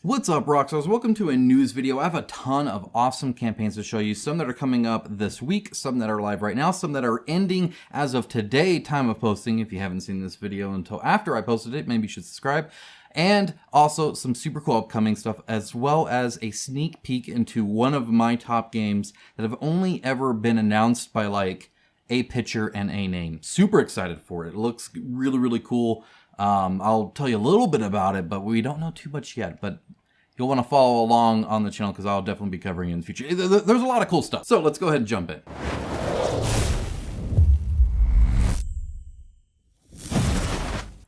What's up, Rockstars? Welcome to a news video. I have a ton of awesome campaigns to show you. Some that are coming up this week, some that are live right now, some that are ending as of today, time of posting. If you haven't seen this video until after I posted it, maybe you should subscribe. And also some super cool upcoming stuff, as well as a sneak peek into one of my top games that have only ever been announced by like a picture and a name. Super excited for it. It looks really, really cool. I'll tell you a little bit about it, but we don't know too much yet. But you'll want to follow along on the channel because I'll definitely be covering it in the future. There's a lot of cool stuff. So let's go ahead and jump in.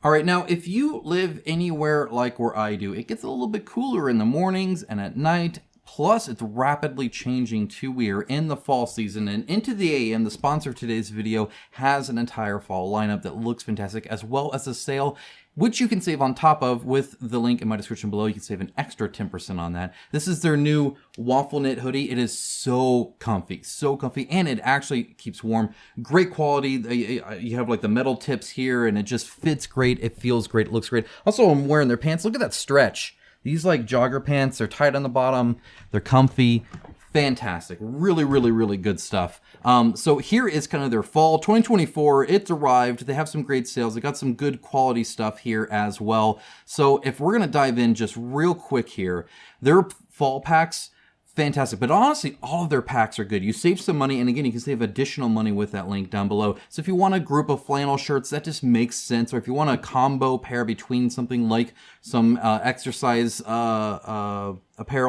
All right, now if you live anywhere like where I do, it gets a little bit cooler in the mornings and at night. Plus, it's rapidly changing too. We are in the fall season, and Into the AM, the sponsor of today's video, has an entire fall lineup that looks fantastic, as well as a sale, which you can save on top of with the link in my description below. You can save an extra 10% on that. This is their new waffle knit hoodie. It is so comfy, and it actually keeps warm. Great quality. You have like the metal tips here, and it just fits great. It feels great. It looks great. Also, I'm wearing their pants. Look at that stretch. These like jogger pants, they're tight on the bottom, they're comfy, fantastic, really, really, really good stuff. So here is kind of their fall 2024, it's arrived, they have some great sales, they got some good quality stuff here as well. So if we're gonna dive in just real quick here, their fall packs, fantastic, but honestly, all of their packs are good. You save some money, and again, you can save additional money with that link down below. So if you want a group of flannel shirts, that just makes sense. Or if you want a combo pair between something like some exercise apparel,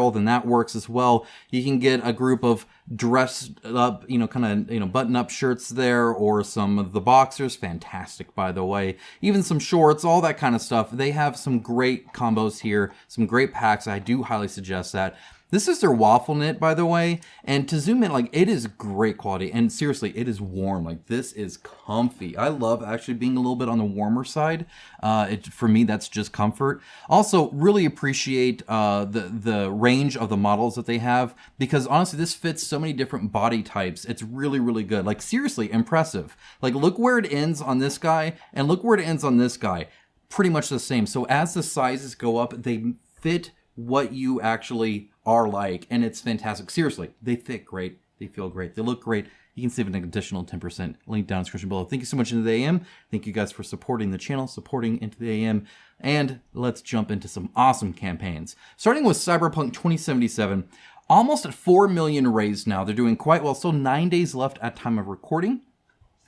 then that works as well. You can get a group of dressed up, button-up shirts there, or some of the boxers, fantastic, by the way. Even some shorts, all that kind of stuff. They have some great combos here, some great packs. I do highly suggest that. This is their waffle knit, by the way, and to zoom in, like, it is great quality, and seriously, it is warm. Like, this is comfy. I love actually being a little bit on the warmer side. For me, that's just comfort. Also, really appreciate the range of the models that they have, because honestly, this fits so many different body types. It's really, really good. Like, seriously, impressive. Like, look where it ends on this guy, and look where it ends on this guy. Pretty much the same. So as the sizes go up, they fit what you actually are like, and it's fantastic. Seriously, they fit great, they feel great, they look great. You can save an additional 10%, link down in the description below. Thank you so much, Into the AM. Thank you guys for supporting the channel, supporting Into the AM, and let's jump into some awesome campaigns. Starting with Cyberpunk 2077, almost at 4 million raised now. They're doing quite well, still 9 days left at time of recording.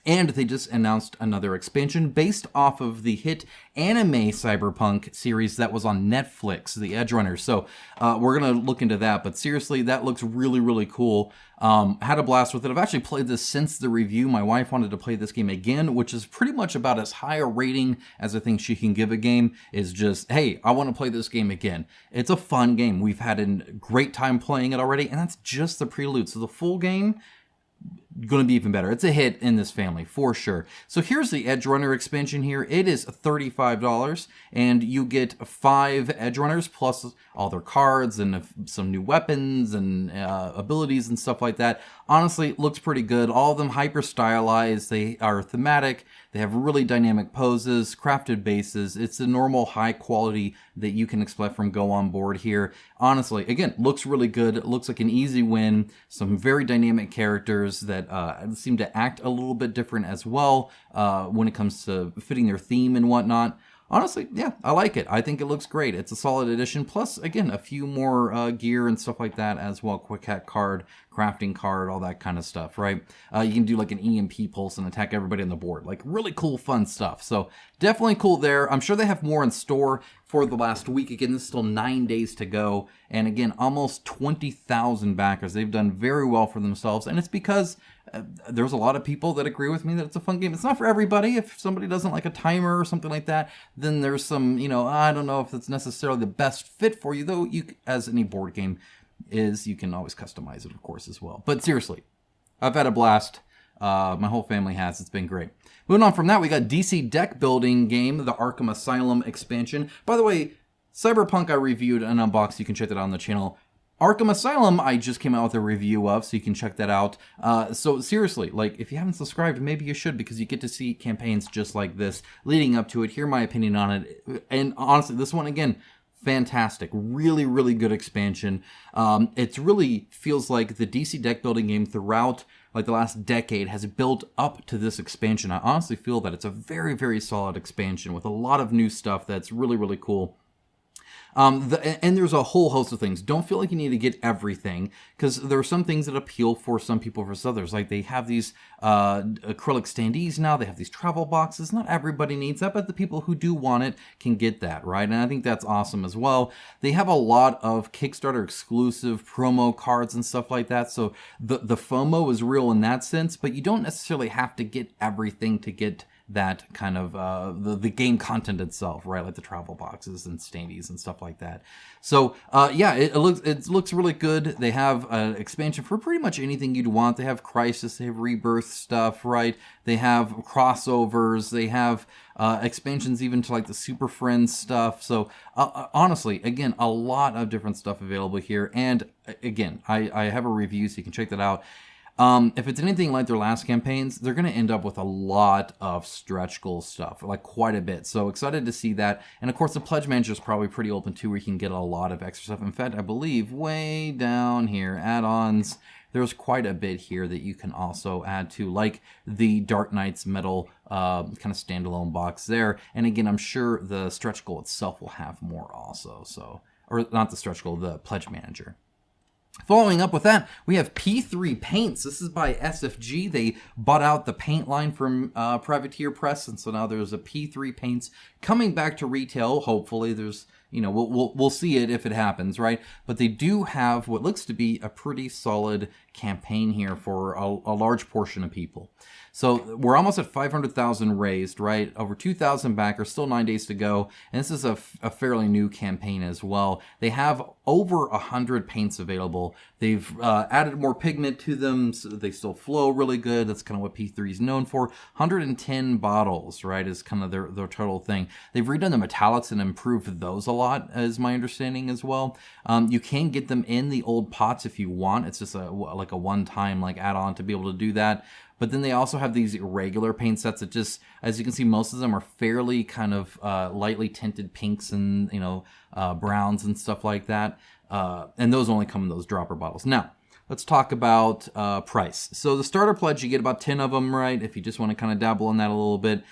And they just announced another expansion based off of the hit anime Cyberpunk series that was on Netflix, The Edge Runners. So we're going to look into that. But seriously, that looks really, really cool. Had a blast with it. I've actually played this since the review. My wife wanted to play this game again, which is pretty much about as high a rating as I think she can give a game. Is just, hey, I want to play this game again. It's a fun game. We've had a great time playing it already. And that's just the prelude. So the full game, going to be even better. It's a hit in this family for sure. So here's the Edge Runner expansion here. It is $35, and you get 5 Edge Runners plus all their cards and some new weapons and abilities and stuff like that. Honestly, it looks pretty good. All of them hyper stylized. They are thematic. They have really dynamic poses, crafted bases. It's the normal high quality that you can expect from Go On Board here. Honestly, again, looks really good. It looks like an easy win. Some very dynamic characters that seem to act a little bit different as well when it comes to fitting their theme and whatnot. Honestly, yeah, I like it. I think it looks great. It's a solid addition. Plus, again, a few more gear and stuff like that as well. Quick hack card, crafting card, all that kind of stuff, right? You can do like an EMP pulse and attack everybody on the board. Like really cool, fun stuff. So definitely cool there. I'm sure they have more in store for the last week. Again, this is still 9 days to go. And again, almost 20,000 backers. They've done very well for themselves. And it's because there's a lot of people that agree with me that it's a fun game. It's not for everybody. If somebody doesn't like a timer or something like that, then there's some, I don't know if it's necessarily the best fit for you, though you, as any board game is, you can always customize it, of course, as well. But seriously, I've had a blast. My whole family has. It's been great. Moving on from that, we got DC deck building game, the Arkham Asylum expansion. By the way, Cyberpunk I reviewed and unboxed. You can check that out on the channel. Arkham Asylum, I just came out with a review of, so you can check that out. So seriously, like, if you haven't subscribed, maybe you should, because you get to see campaigns just like this leading up to it, hear my opinion on it. And honestly, this one, again, fantastic. Really, really good expansion. It really feels like the DC deck building game throughout like the last decade has built up to this expansion. I honestly feel that it's a very, very solid expansion with a lot of new stuff that's really, really cool. And there's a whole host of things. Don't feel like you need to get everything, because there are some things that appeal for some people versus others. Like they have these acrylic standees now. They have these travel boxes. Not everybody needs that, but the people who do want it can get that, right? And I think that's awesome as well. They have a lot of Kickstarter exclusive promo cards and stuff like that. So the FOMO is real in that sense, but you don't necessarily have to get everything to get that kind of the game content itself, right? Like the travel boxes and standees and stuff like that. So yeah, it looks really good. They have an expansion for pretty much anything you'd want. They have Crisis, they have Rebirth stuff, right? They have crossovers. They have expansions even to like the Super Friends stuff. So honestly, again, a lot of different stuff available here. And again, I have a review, so you can check that out. If it's anything like their last campaigns, they're going to end up with a lot of stretch goal stuff, like quite a bit. So excited to see that. And of course, the Pledge Manager is probably pretty open too, where you can get a lot of extra stuff. In fact, I believe way down here, add-ons, there's quite a bit here that you can also add to, like the Dark Knight's Metal kind of standalone box there. And again, I'm sure the stretch goal itself will have more also. So, or not the stretch goal, the Pledge Manager. Following up with that, we have P3 Paints. This is by SFG. They bought out the paint line from Privateer Press, and so now there's a P3 Paints coming back to retail. Hopefully, there's, you know, we'll see it if it happens, right? But they do have what looks to be a pretty solid campaign here for a large portion of people. So we're almost at 500,000 raised, right? Over 2,000 backers, still 9 days to go. And this is a fairly new campaign as well. They have over 100 paints available. They've added more pigment to them, so they still flow really good. That's kind of what P3 is known for. 110 bottles, right, is kind of their total thing. They've redone the metallics and improved those a lot, is my understanding as well. You can get them in the old pots if you want. It's just like a one-time like add-on to be able to do that. But then they also have these regular paint sets that just, as you can see, most of them are fairly kind of lightly tinted pinks and, you know, browns and stuff like that. And those only come in those dropper bottles. Now, let's talk about price. So the starter pledge, you get about 10 of them, right? If you just want to kind of dabble in that a little bit.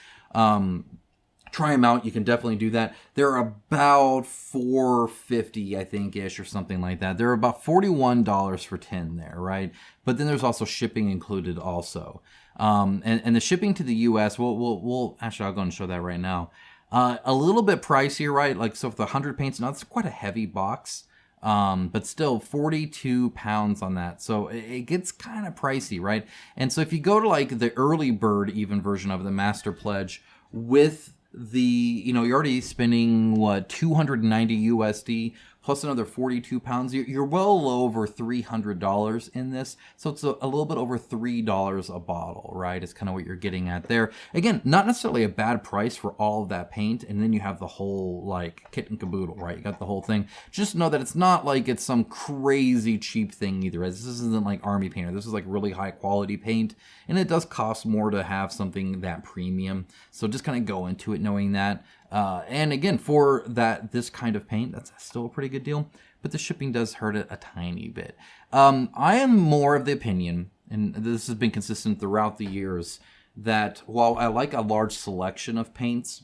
Try them out. You can definitely do that. They're about $4.50, I think, ish, or something like that. They're about $41 for 10 there, right? But then there's also shipping included also. And the shipping to the US, we'll actually, I'll go and show that right now. A little bit pricier, right? Like, so for the 100 paints, now it's quite a heavy box. But still 42 pounds on that. So it gets kind of pricey, right? And so if you go to like the early bird even version of the Master Pledge with the, you know, you're already spending what, 290 USD plus another 42 pounds. You're well over $300 in this. So it's a little bit over $3 a bottle, right? Is kind of what you're getting at there. Again, not necessarily a bad price for all of that paint. And then you have the whole like kit and caboodle, right? You got the whole thing. Just know that it's not like it's some crazy cheap thing either. This isn't like Army Painter. This is like really high quality paint. And it does cost more to have something that premium. So just kind of go into it knowing that. And again, for this kind of paint, that's still a pretty good deal, but the shipping does hurt it a tiny bit. I am more of the opinion, and this has been consistent throughout the years, that while I like a large selection of paints,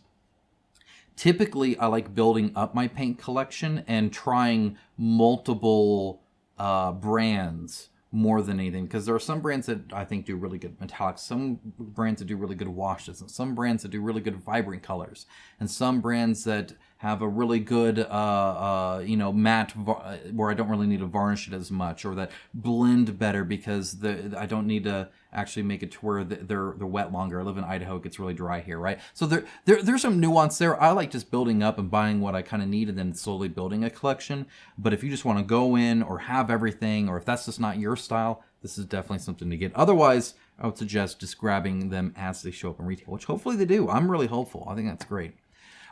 typically I like building up my paint collection and trying multiple brands more than anything, because there are some brands that I think do really good metallics, some brands that do really good washes, and some brands that do really good vibrant colors, and some brands that have a really good, matte, where I don't really need to varnish it as much, or that blend better because I don't need to actually make it to where they're wet longer. I live in Idaho, it gets really dry here, right? So there's some nuance there. I like just building up and buying what I kind of need and then slowly building a collection. But if you just want to go in or have everything, or if that's just not your style, this is definitely something to get. Otherwise, I would suggest just grabbing them as they show up in retail, which hopefully they do. I'm really hopeful. I think that's great.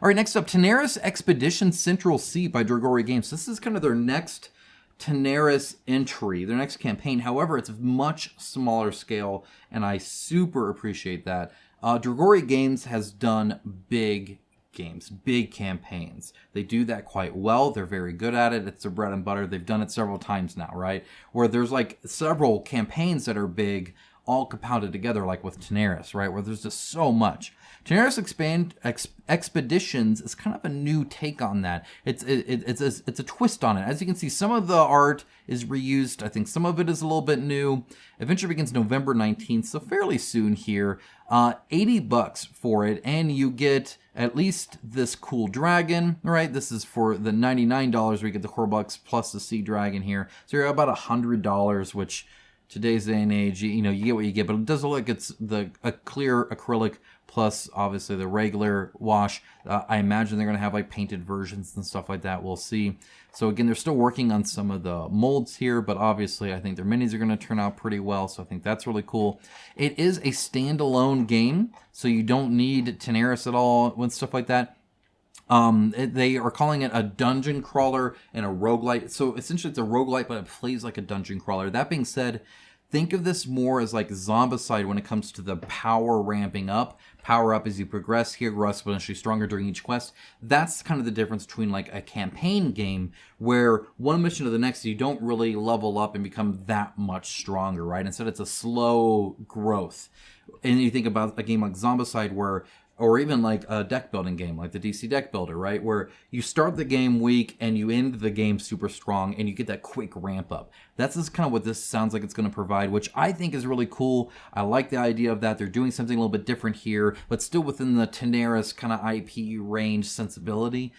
All right, next up, Tanares Expedition Central Sea by Dragori Games. This is kind of their next Tanares entry, their next campaign. However, it's a much smaller scale, and I super appreciate that. Dragori Games has done big games, big campaigns. They do that quite well. They're very good at it. It's their bread and butter. They've done it several times now, right? Where there's like several campaigns that are big, all compounded together, like with Tanares, right? Where there's just so much. Tanares Expeditions is kind of a new take on that. It's a twist on it. As you can see, some of the art is reused. I think some of it is a little bit new. Adventure begins November 19th, so fairly soon here. $80 for it, and you get at least this cool dragon, right? This is for the $99 where you get the core bucks plus the sea dragon here. So you're about $100, which today's day and age, you know, you get what you get, but it does look like it's a clear acrylic plus obviously the regular wash. I imagine they're going to have like painted versions and stuff like that. We'll see. So again, they're still working on some of the molds here, but obviously I think their minis are going to turn out pretty well. So I think that's really cool. It is a standalone game, so you don't need Tanares at all with stuff like that. They are calling it a dungeon crawler and a roguelite. So essentially it's a roguelite, but it plays like a dungeon crawler. That being said, think of this more as like Zombicide when it comes to the power ramping up. Power up as you progress here, grow exponentially stronger during each quest. That's kind of the difference between like a campaign game where one mission to the next, you don't really level up and become that much stronger, right? Instead, it's a slow growth. And you think about a game like Zombicide where, or even like a deck building game like the DC Deck Builder, right? Where you start the game weak and you end the game super strong and you get that quick ramp up. That's just kind of what this sounds like it's going to provide, which I think is really cool. I like the idea of that. They're doing something a little bit different here, but still within the Tanares kind of IP range sensibility.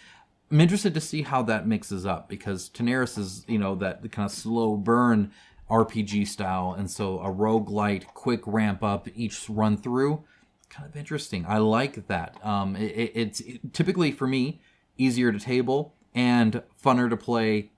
I'm interested to see how that mixes up because Tanares is, you know, that kind of slow burn RPG style. And so a roguelite, quick ramp up each run through. Kind of interesting. I like that. It's typically for me easier to table and fun to play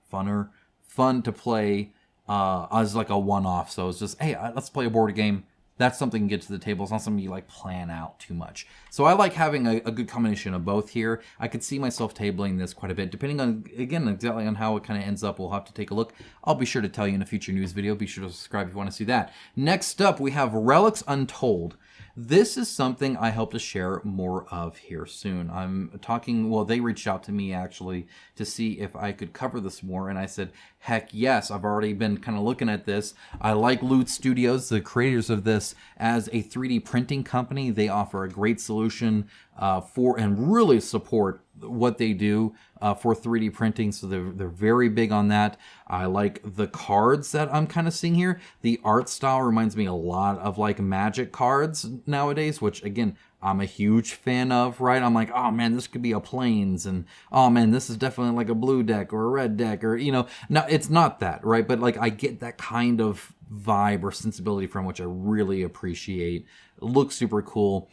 as like a one-off. So it's just, hey, let's play a board game. That's something you get to the table. It's not something you like plan out too much. So I like having a good combination of both here. I could see myself tabling this quite a bit, depending on, again, exactly on how it kind of ends up. We'll have to take a look. I'll be sure to tell you in a future news video. Be sure to subscribe if you want to see that. Next up, we have Relics Untold. This is something I hope to share more of here soon. I'm talking, well, they reached out to me actually to see if I could cover this more, and I said, heck yes, I've already been kind of looking at this. I like Loot Studios, the creators of this, as a 3D printing company. They offer a great solution for and really support what they do for 3D printing, so they're very big on that. I like the cards that I'm kind of seeing here. The art style reminds me a lot of like Magic cards nowadays, which again, I'm a huge fan of, right? I'm like, oh man, this could be a Plains, and oh man, this is definitely like a blue deck or a red deck, or, you know, now it's not that, right? But like I get that kind of vibe or sensibility from, which I really appreciate. It looks super cool.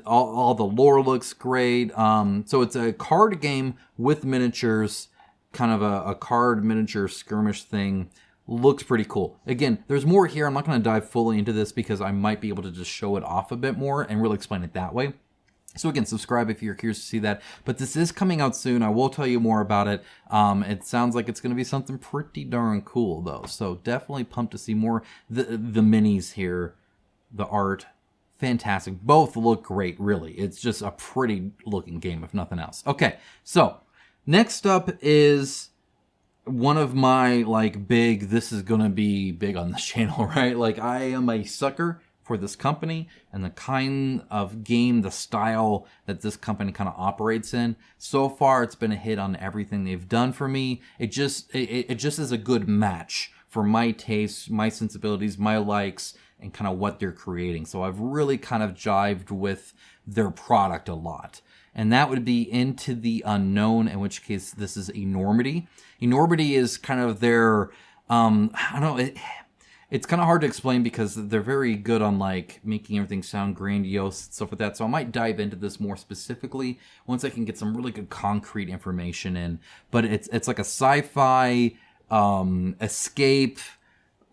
All the lore looks great. So it's a card game with miniatures, kind of a card miniature skirmish thing. Looks pretty cool. Again, there's more here. I'm not going to dive fully into this because I might be able to just show it off a bit more and really explain it that way. So again, subscribe if you're curious to see that. But this is coming out soon. I will tell you more about it. It sounds like it's going to be something pretty darn cool, though. So definitely pumped to see more. The minis here, the art, fantastic. Both look great, really. It's just a pretty looking game, if nothing else. Okay, so next up is one of my like big, this is going to be big on this channel, right? Like I am a sucker for this company and the kind of game, the style that this company kind of operates in. So far, it's been a hit on everything they've done for me. It just is a good match for my tastes, my sensibilities, my likes, and kind of what they're creating. So I've really kind of jived with their product a lot. And that would be Into the Unknown, in which case this is Enormity. Enormity is kind of their, I don't know, it's kind of hard to explain because they're very good on like making everything sound grandiose and stuff like that. So I might dive into this more specifically once I can get some really good concrete information in. But it's like a sci-fi escape.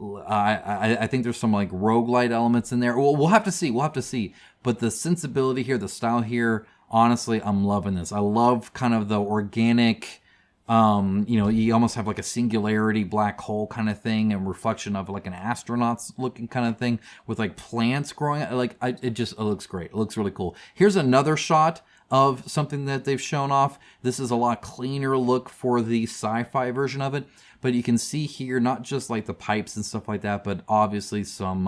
I think there's some like roguelite elements in there. Well, we'll have to see. But the sensibility here, the style here, honestly, I'm loving this. I love kind of the organic, you almost have like a singularity black hole kind of thing and reflection of like an astronaut's looking kind of thing with like plants growing. It looks great. It looks really cool. Here's another shot of something that they've shown off. This is a lot cleaner look for the sci-fi version of it, but you can see here not just like the pipes and stuff like that, but obviously some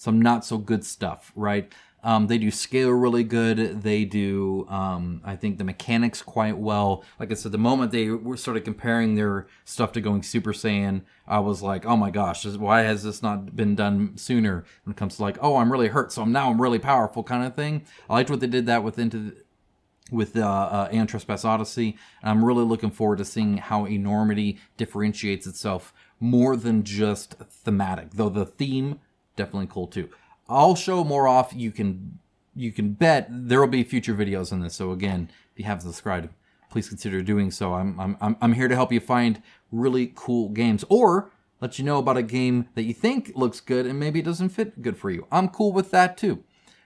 not so good stuff, right? They do scale really good. They do, I think, the mechanics quite well. Like I said, the moment they were sort of comparing their stuff to going Super Saiyan, I was like, oh my gosh, why has this not been done sooner? When it comes to like, oh, I'm really hurt, so now I'm really powerful kind of thing. I liked what they did that with Alien Trespass Odyssey, and I'm really looking forward to seeing how Enormity differentiates itself more than just thematic, though the theme, definitely cool too. I'll show more off. You can bet there will be future videos on this. So again, if you haven't subscribed, please consider doing so. I'm here to help you find really cool games, or let you know about a game that you think looks good and maybe it doesn't fit good for you. I'm cool with that too.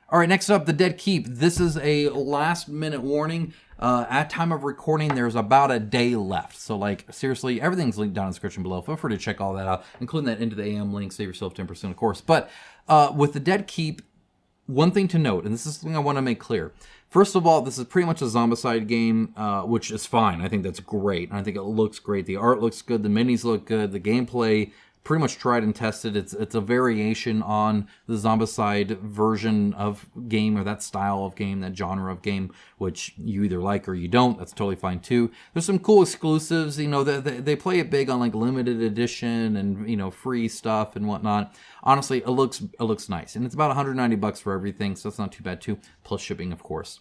All right, next up, The Dead Keep. This is a last-minute warning. At time of recording, there's about a day left. So, like, seriously, everything's linked down in the description below. Feel free to check all that out, including that Into the AM link. Save yourself 10%, of course. But with The Dead Keep, one thing to note, and this is something I want to make clear. First of all, this is pretty much a zombicide game, which is fine. I think that's great. I think it looks great. The art looks good. The minis look good. The gameplay, pretty much tried and tested. It's a variation on the zombicide version of game, or that style of game, that genre of game, which you either like or you don't. That's totally fine too. There's some cool exclusives. You know, they play it big on like limited edition and, you know, free stuff and whatnot. Honestly, it looks nice, and it's about $190 for everything, so that's not too bad too. Plus shipping, of course.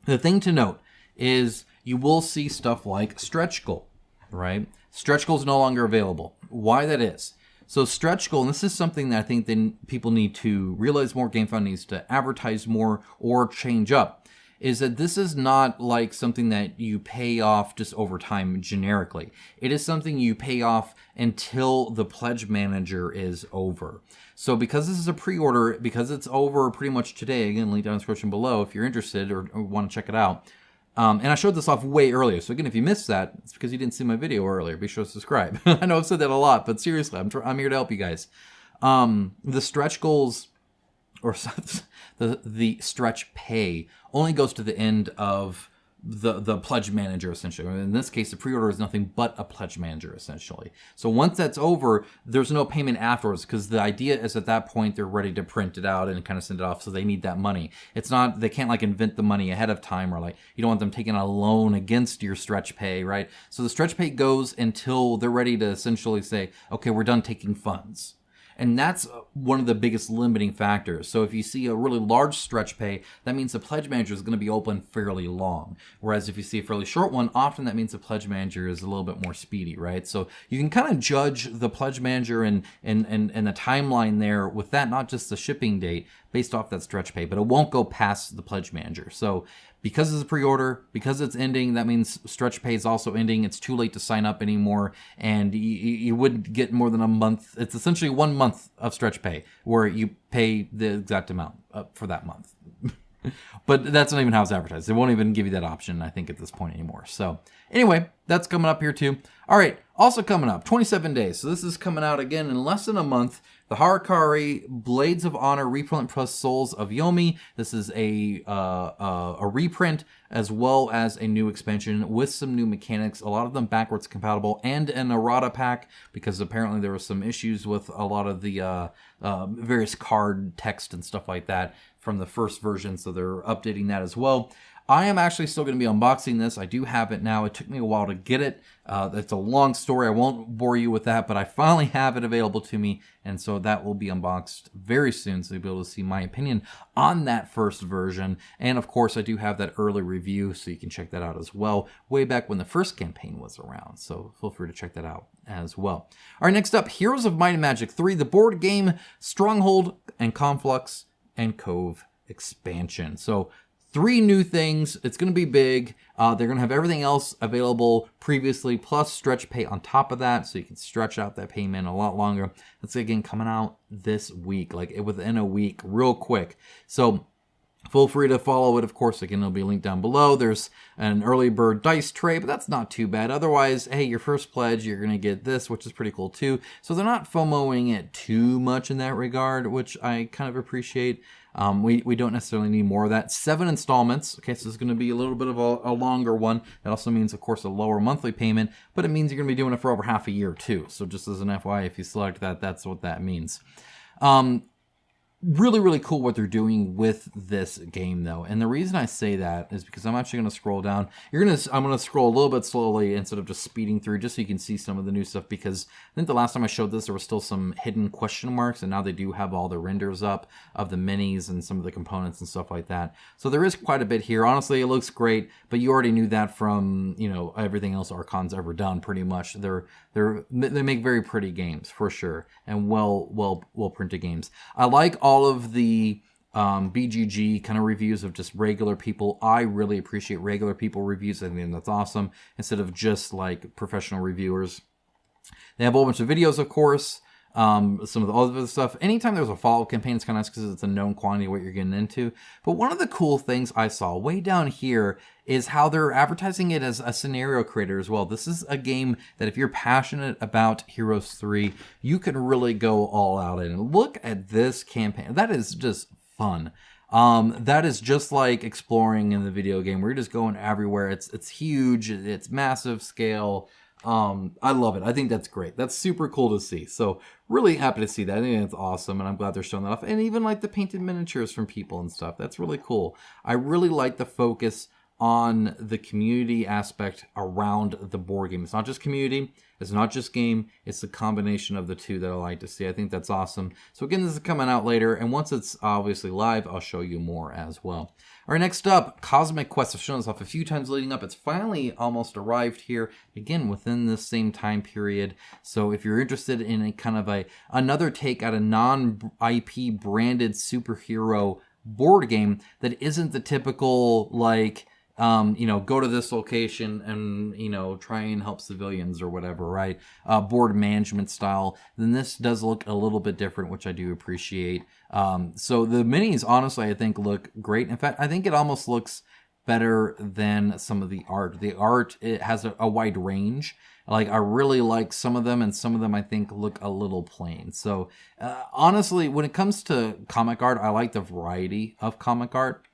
The thing to note is you will see stuff like stretch goal, right? Stretch goal is no longer available. Why that is? So stretch goal, and this is something that I think then people need to realize more, GameFound needs to advertise more or change up, is that this is not like something that you pay off just over time generically. It is something you pay off until the pledge manager is over. So because this is a pre-order, because it's over pretty much today, again, link down in the description below if you're interested or want to check it out. And I showed this off way earlier. So again, if you missed that, it's because you didn't see my video earlier. Be sure to subscribe. I know I've said that a lot, but seriously, I'm here to help you guys. The stretch goals, or the stretch pay, only goes to the end of the pledge manager, essentially. In this case, the pre-order is nothing but a pledge manager, essentially. So once that's over, there's no payment afterwards, because the idea is at that point they're ready to print it out and kind of send it off, so they need that money. It's not, they can't like invent the money ahead of time, or like you don't want them taking a loan against your stretch pay, right? So the stretch pay goes until they're ready to essentially say, okay, we're done taking funds. And that's one of the biggest limiting factors. So if you see a really large stretch pay, that means the pledge manager is going to be open fairly long. Whereas if you see a fairly short one, often that means the pledge manager is a little bit more speedy, right? So you can kind of judge the pledge manager and the timeline there with that, not just the shipping date, based off that stretch pay, but it won't go past the pledge manager. So because it's a pre-order, because it's ending, that means stretch pay is also ending. It's too late to sign up anymore, and you wouldn't get more than a month. It's essentially 1 month of stretch pay where you pay the exact amount for that month. But that's not even how it's advertised. They won't even give you that option, I think, at this point anymore. So anyway, that's coming up here too. All right, also coming up, 27 days. So this is coming out again in less than a month. The Harakiri Blades of Honor reprint plus Souls of Yomi. This is a reprint as well as a new expansion with some new mechanics, a lot of them backwards compatible, and an errata pack, because apparently there were some issues with a lot of the various card text and stuff like that from the first version, so they're updating that as well. I am actually still going to be unboxing this. I do have it now. It took me a while to get it. It's a long story. I won't bore you with that, but I finally have it available to me, and so that will be unboxed very soon, so you'll be able to see my opinion on that first version. And of course, I do have that early review, so you can check that out as well, way back when the first campaign was around, so feel free to check that out as well. All right, next up, Heroes of Might and Magic 3, the board game, Stronghold, and Conflux, and Cove expansion. So 3 new things. It's going to be big. They're going to have everything else available previously, plus stretch pay on top of that, so you can stretch out that payment a lot longer. That's again coming out this week, like within a week, real quick. So Feel free to follow it, of course. Again, it'll be linked down below. There's an early bird dice tray, but that's not too bad. Otherwise, hey, your first pledge, you're going to get this, which is pretty cool too. So they're not FOMOing it too much in that regard, which I kind of appreciate. We don't necessarily need more of that. 7 installments. Okay, so this is going to be a little bit of a longer one. That also means, of course, a lower monthly payment, but it means you're going to be doing it for over half a year too. So just as an FYI, if you select that, that's what that means. Really, really cool what they're doing with this game, though. And the reason I say that is because I'm actually going to scroll down. I'm going to scroll a little bit slowly instead of just speeding through, just so you can see some of the new stuff. Because I think the last time I showed this, there were still some hidden question marks, and now they do have all the renders up of the minis and some of the components and stuff like that. So there is quite a bit here. Honestly, it looks great, but you already knew that from, you know, everything else Archon's ever done, pretty much. They make very pretty games for sure, and well printed games. I like all of the BGG kind of reviews of just regular people. I really appreciate regular people reviews. I think that's awesome, instead of just like professional reviewers. They have a whole bunch of videos, of course. Some of the other stuff. Anytime there's a follow-up campaign, it's kind of nice because it's a known quantity of what you're getting into. But one of the cool things I saw way down here is how they're advertising it as a scenario creator as well. This is a game that if you're passionate about Heroes 3, you can really go all out in. And look at this campaign. That is just fun. That is just like exploring in the video game. We're just going everywhere. It's huge. It's massive scale. I love it. I think that's great. That's super cool to see. So really happy to see that. I think it's awesome, and I'm glad they're showing that off. And even like the painted miniatures from people and stuff. That's really cool. I really like the focus on the community aspect around the board game. It's not just community. It's not just game. It's the combination of the two that I like to see. I think that's awesome. So again, this is coming out later, and once it's obviously live, I'll show you more as well. All right, next up, Cosmic Quest. I've shown this off a few times leading up. It's finally almost arrived here, again, within this same time period. So if you're interested in a kind of another take at a non-IP branded superhero board game that isn't the typical, like, go to this location and, try and help civilians or whatever, right? Board management style. Then this does look a little bit different, which I do appreciate. So the minis, honestly, I think look great. In fact, I think it almost looks better than some of the art. The art, it has a wide range. Like, I really like some of them, and some of them I think look a little plain. So, honestly, when it comes to comic art, I like the variety of comic art.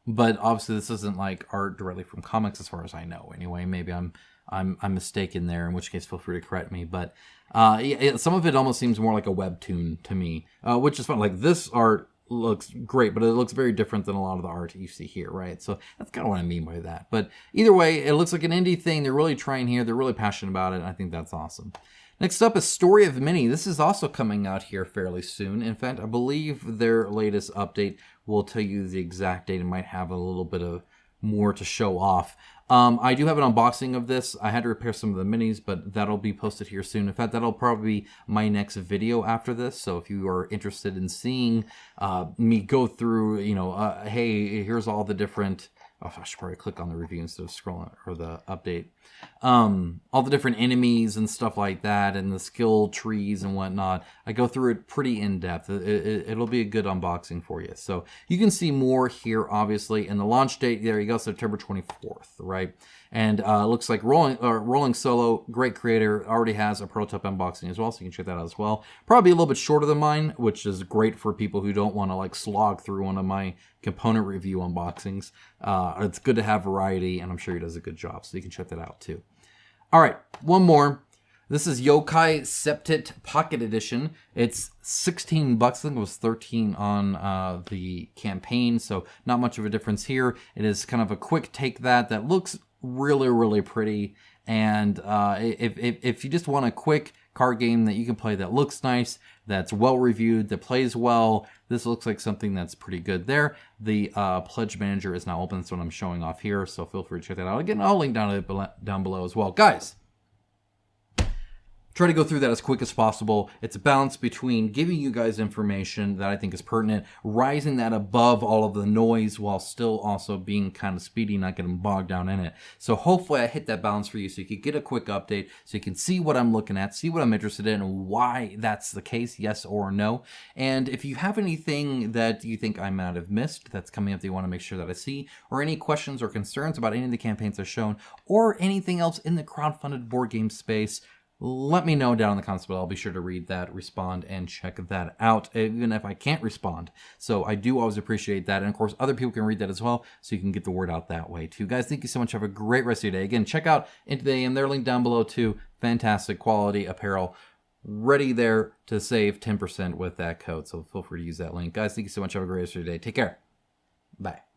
But obviously this isn't like art directly from comics as far as I know. Anyway, maybe I'm mistaken there, in which case feel free to correct me. But some of it almost seems more like a webtoon to me, which is fun. Like, this art looks great, but it looks very different than a lot of the art you see here, right? So that's kind of what I mean by that. But either way, it looks like an indie thing. They're really trying here. They're really passionate about it, and I think that's awesome. Next up is Story of Mini. This is also coming out here fairly soon. In fact, I believe their latest update will tell you the exact date. It might have a little bit of more to show off. I do have an unboxing of this. I had to repair some of the minis, but that'll be posted here soon. In fact, that'll probably be my next video after this. So if you are interested in seeing me go through, hey, here's all the different... Oh, I should probably click on the review instead of scrolling, or the update. All the different enemies and stuff like that, and the skill trees and whatnot. I go through it pretty in depth. It'll be a good unboxing for you. So you can see more here, obviously. And the launch date, there you go, September 24th, right? And it looks like Rolling Solo, great creator, already has a prototype unboxing as well, so you can check that out as well. Probably a little bit shorter than mine, which is great for people who don't want to like slog through one of my component review unboxings. It's good to have variety, and I'm sure he does a good job, so you can check that out too. All right, one more. This is Yokai Septet Pocket Edition. It's $16. I think it was $13 on the campaign, so not much of a difference here. It is kind of a quick take that looks really, really pretty. And if you just want a quick card game that you can play that looks nice, that's well reviewed, that plays well, this looks like something that's pretty good there. The pledge manager is now open. That's what I'm showing off here, so feel free to check that out. Again, I'll link down below as well. Guys, try to go through that as quick as possible. It's a balance between giving you guys information that I think is pertinent, rising that above all of the noise while still also being kind of speedy, not getting bogged down in it. So hopefully I hit that balance for you so you can get a quick update, so you can see what I'm looking at, see what I'm interested in, and why that's the case, yes or no. And if you have anything that you think I might have missed that's coming up that you want to make sure that I see, or any questions or concerns about any of the campaigns I've shown, or anything else in the crowdfunded board game space, let me know down in the comments below. I'll be sure to read that, respond, and check that out, even if I can't respond. So I do always appreciate that. And of course, other people can read that as well, so you can get the word out that way too. Guys, thank you so much. Have a great rest of your day. Again, check out Into the AM. They're linked down below too. Fantastic quality apparel. Ready there to save 10% with that code. So feel free to use that link. Guys, thank you so much. Have a great rest of your day. Take care. Bye.